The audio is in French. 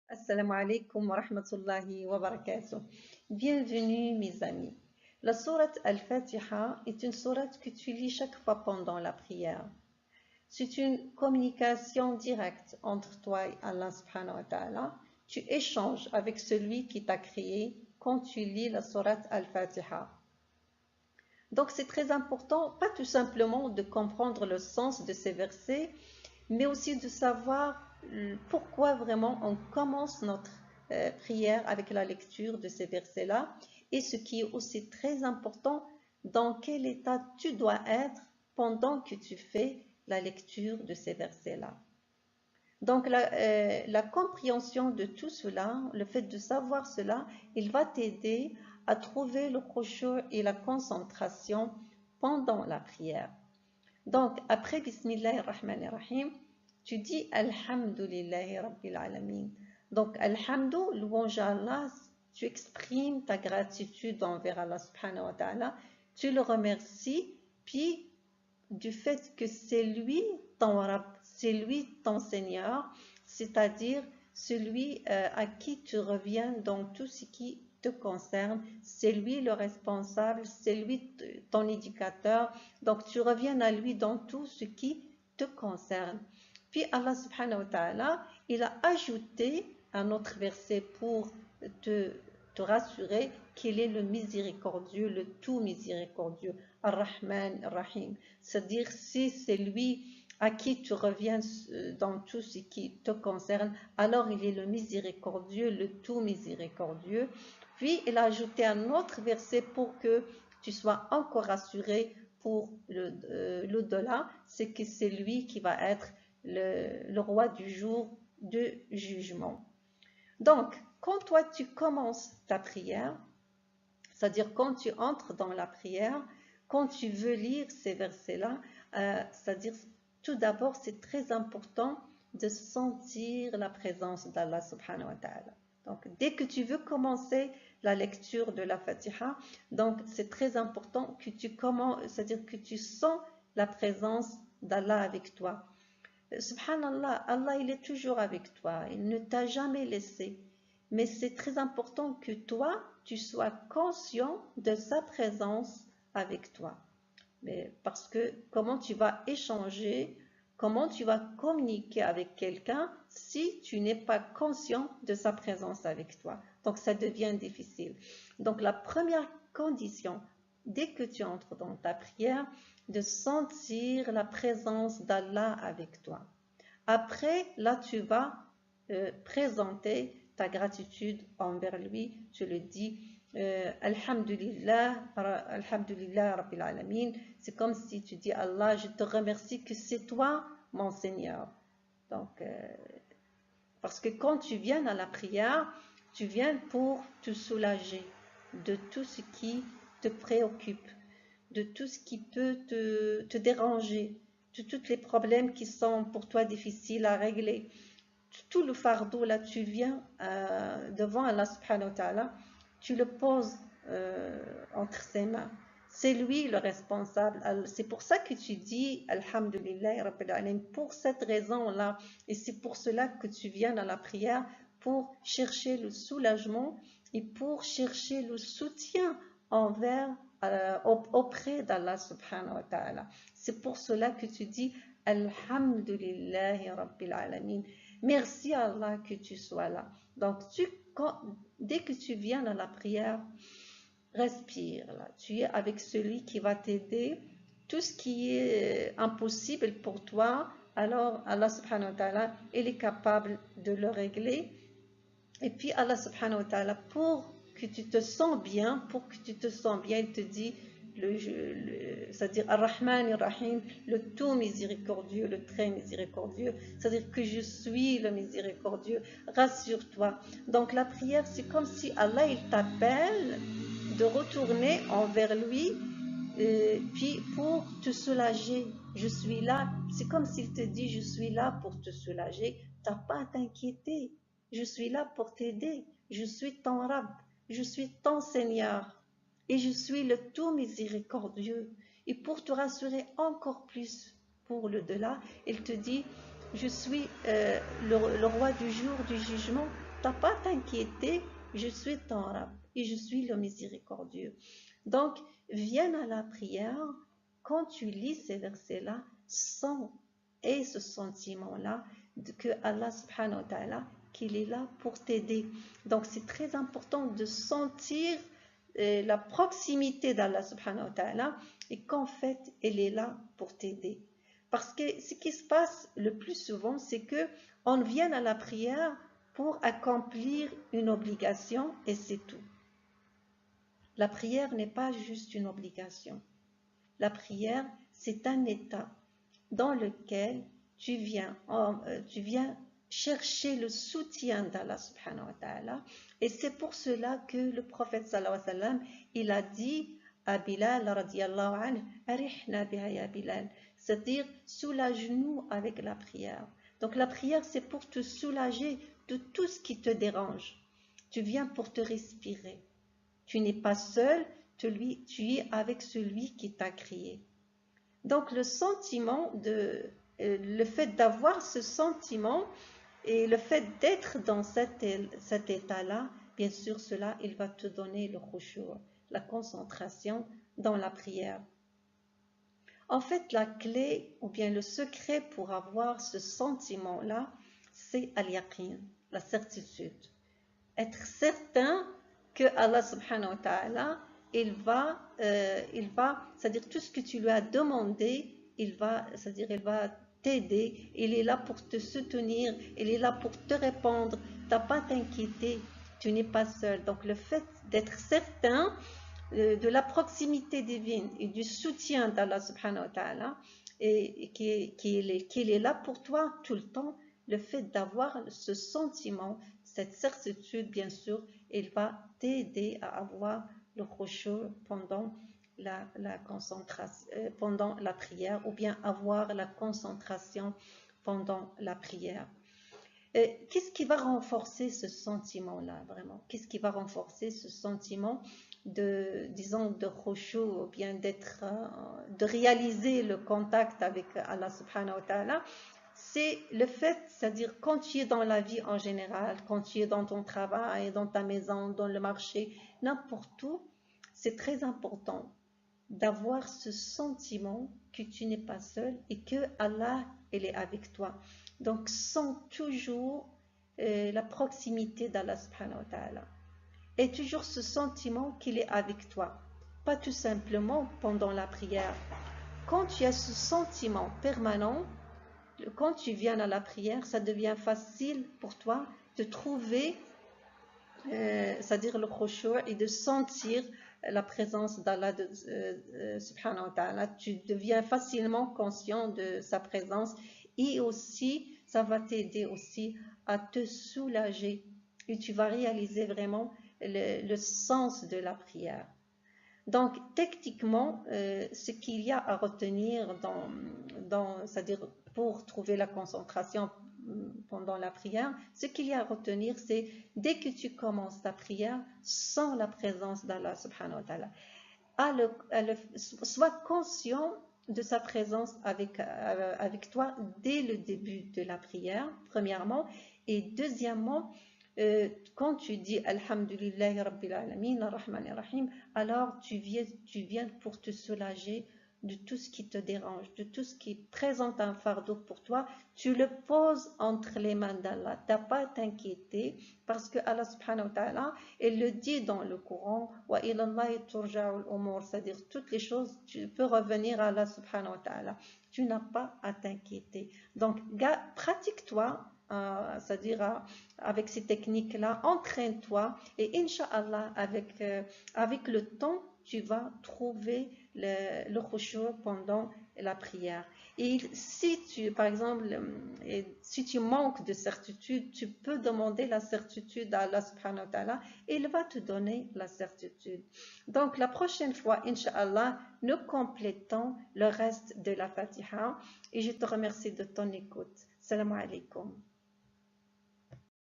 Assalamu alaikum wa rahmatullahi wa barakatuh. Bienvenue mes amis. La sourate Al-Fatiha est une sourate que tu lis chaque fois pendant la prière. C'est une communication directe entre toi et Allah subhanahu wa ta'ala. Tu échanges avec celui qui t'a créé quand tu lis la sourate Al-Fatiha. Donc c'est très important, pas tout simplement de comprendre le sens de ces versets, mais aussi de savoir pourquoi vraiment on commence notre prière avec la lecture de ces versets-là, et ce qui est aussi très important, dans quel état tu dois être pendant que tu fais la lecture de ces versets-là. Donc la compréhension de tout cela, le fait de savoir cela, il va t'aider à trouver le khushu' et la concentration pendant la prière. Donc après Bismillahir Rahmanir Rahim, tu dis Alhamdulillahi Rabbil Alamin. Donc Alhamdu, louange à Allah, tu exprimes ta gratitude envers Allah subhanahu wa ta'ala, tu le remercies, puis du fait que c'est lui ton Rabb, c'est lui ton Seigneur, c'est-à-dire celui à qui tu reviens dans tout ce qui te concerne, c'est lui le responsable, c'est lui ton éducateur, donc tu reviens à lui dans tout ce qui te concerne. Puis Allah subhanahu wa ta'ala, il a ajouté un autre verset pour te rassurer qu'il est le miséricordieux, le tout miséricordieux, Ar-Rahman, Ar-Rahim. C'est-à-dire, si c'est lui à qui tu reviens dans tout ce qui te concerne, alors il est le miséricordieux, le tout miséricordieux. Puis il a ajouté un autre verset pour que tu sois encore rassuré pour l'au-delà, c'est que c'est lui qui va être le roi du jour de jugement. Donc, quand toi tu commences ta prière, c'est-à-dire quand tu entres dans la prière, quand tu veux lire ces versets-là, c'est-à-dire tout d'abord c'est très important de sentir la présence d'Allah subhanahu wa ta'ala. Donc dès que tu veux commencer la lecture de la Fatiha, donc c'est très important que tu commences, c'est-à-dire que tu sens la présence d'Allah avec toi. Subhanallah, Allah il est toujours avec toi, il ne t'a jamais laissé. Mais c'est très important que toi, tu sois conscient de sa présence avec toi. Mais parce que comment tu vas échanger, comment tu vas communiquer avec quelqu'un si tu n'es pas conscient de sa présence avec toi. Donc ça devient difficile. Donc la première condition, dès que tu entres dans ta prière, de sentir la présence d'Allah avec toi. Après, là, tu vas présenter ta gratitude envers lui. Tu le dis, Alhamdulillah, Alhamdulillah Rabbil Alamin. C'est comme si tu dis, Allah, je te remercie que c'est toi, mon Seigneur. Donc, parce que quand tu viens à la prière, tu viens pour te soulager de tout ce qui te préoccupe, de tout ce qui peut te déranger, de tous les problèmes qui sont pour toi difficiles à régler. Tout le fardeau, là, tu viens devant Allah subhanahu wa ta'ala, tu le poses entre ses mains. C'est lui le responsable. C'est pour ça que tu dis Alhamdulillah Rabbil Alamin, pour cette raison-là. Et c'est pour cela que tu viens à la prière, pour chercher le soulagement et pour chercher le soutien envers, auprès d'Allah subhanahu wa ta'ala. C'est pour cela que tu dis Alhamdulillah Rabbil Alamin. Merci Allah que tu sois là. Donc, dès que tu viens à la prière, respire. Là. Tu es avec celui qui va t'aider. Tout ce qui est impossible pour toi, alors Allah subhanahu wa ta'ala, il est capable de le régler. Et puis Allah subhanahu wa ta'ala, pour que tu te sens bien, il te dit, c'est-à-dire Ar-Rahman Ar-Rahim, le tout miséricordieux, le très miséricordieux, c'est-à-dire que je suis le miséricordieux, rassure-toi. Donc la prière, c'est comme si Allah, il t'appelle de retourner envers lui, puis pour te soulager. Je suis là, c'est comme s'il te dit, je suis là pour te soulager, tu n'as pas à t'inquiéter. Je suis là pour t'aider. Je suis ton Rabb. Je suis ton Seigneur. Et je suis le tout miséricordieux. Et pour te rassurer encore plus pour le delà, il te dit, je suis le roi du jour du jugement, t'as pas à t'inquiéter, je suis ton Rab et je suis le miséricordieux. Donc, viens à la prière quand tu lis ces versets-là, sans et ce sentiment-là que Allah subhanahu wa ta'ala, qu'il est là pour t'aider. Donc, c'est très important de sentir la proximité d'Allah subhanahu wa ta'ala et qu'en fait, elle est là pour t'aider. Parce que ce qui se passe le plus souvent, c'est que on vient à la prière pour accomplir une obligation et c'est tout. La prière n'est pas juste une obligation. La prière, c'est un état dans lequel tu viens chercher le soutien d'Allah subhanahu wa ta'ala. Et c'est pour cela que le prophète sallallahu alayhi wa sallam, il a dit à Bilal radiyallahu anhu, arihna biha ya Bilal, c'est-à-dire soulage-nous avec la prière. Donc la prière, c'est pour te soulager de tout ce qui te dérange. Tu viens pour te respirer. Tu n'es pas seul, tu es avec celui qui t'a créé. Donc le sentiment le fait d'avoir ce sentiment et le fait d'être dans cet état-là, bien sûr, cela, il va te donner le khushu', la concentration dans la prière. En fait, la clé ou bien le secret pour avoir ce sentiment-là, c'est al-yaqin, la certitude. Être certain que Allah subhanahu wa ta'ala, il va, c'est-à-dire tout ce que tu lui as demandé, il va t'aider, il est là pour te soutenir, il est là pour te répondre, tu n'as pas à t'inquiéter, tu n'es pas seul. Donc le fait d'être certain de la proximité divine et du soutien d'Allah subhanahu wa ta'ala, et qu'il est là pour toi tout le temps, le fait d'avoir ce sentiment, cette certitude, bien sûr, il va t'aider à avoir le khushu' pendant la concentration, pendant la prière, ou bien avoir la concentration pendant la prière. Qu'est-ce qui va renforcer ce sentiment-là, vraiment? Qu'est-ce qui va renforcer ce sentiment disons, de khushu', ou bien de réaliser le contact avec Allah subhanahu wa ta'ala? C'est le fait, c'est-à-dire quand tu es dans la vie en général, quand tu es dans ton travail, dans ta maison, dans le marché, n'importe où, c'est très important d'avoir ce sentiment que tu n'es pas seul et que Allah, il est avec toi. Donc, sens toujours la proximité d'Allah subhanahu wa ta'ala. Et toujours ce sentiment qu'il est avec toi. Pas tout simplement pendant la prière. Quand tu as ce sentiment permanent, quand tu viens à la prière, ça devient facile pour toi de trouver, c'est-à-dire le khushu' et de sentir la présence d'Allah subhanahu wa ta'ala. Tu deviens facilement conscient de sa présence et aussi, ça va t'aider aussi à te soulager et tu vas réaliser vraiment le sens de la prière. Donc, techniquement, ce qu'il y a à retenir c'est-à-dire pour trouver la concentration pendant la prière, ce qu'il y a à retenir, c'est dès que tu commences ta prière, sans la présence d'Allah subhanahu wa ta'ala, sois conscient de sa présence avec toi dès le début de la prière, premièrement, et deuxièmement, quand tu dis Alhamdulillahi Rabbil Alamin, Ar-Rahman Ar-Rahim, alors tu viens pour te soulager de tout ce qui te dérange, de tout ce qui présente un fardeau pour toi, tu le poses entre les mains d'Allah. Tu n'as pas à t'inquiéter parce que Allah subhanahu wa ta'ala, il le dit dans le Coran, wa ilallahi turja'ul umur, c'est-à-dire toutes les choses, tu peux revenir à Allah subhanahu wa ta'ala. Tu n'as pas à t'inquiéter. Donc, pratique-toi. C'est-à-dire avec ces techniques-là, entraîne-toi et Inch'Allah, avec le temps, tu vas trouver le khushu' pendant la prière. Et si par exemple, si tu manques de certitude, tu peux demander la certitude à Allah subhanahu wa ta'ala et il va te donner la certitude. Donc la prochaine fois, Inch'Allah, nous complétons le reste de la Fatiha et je te remercie de ton écoute. Salam alaikum.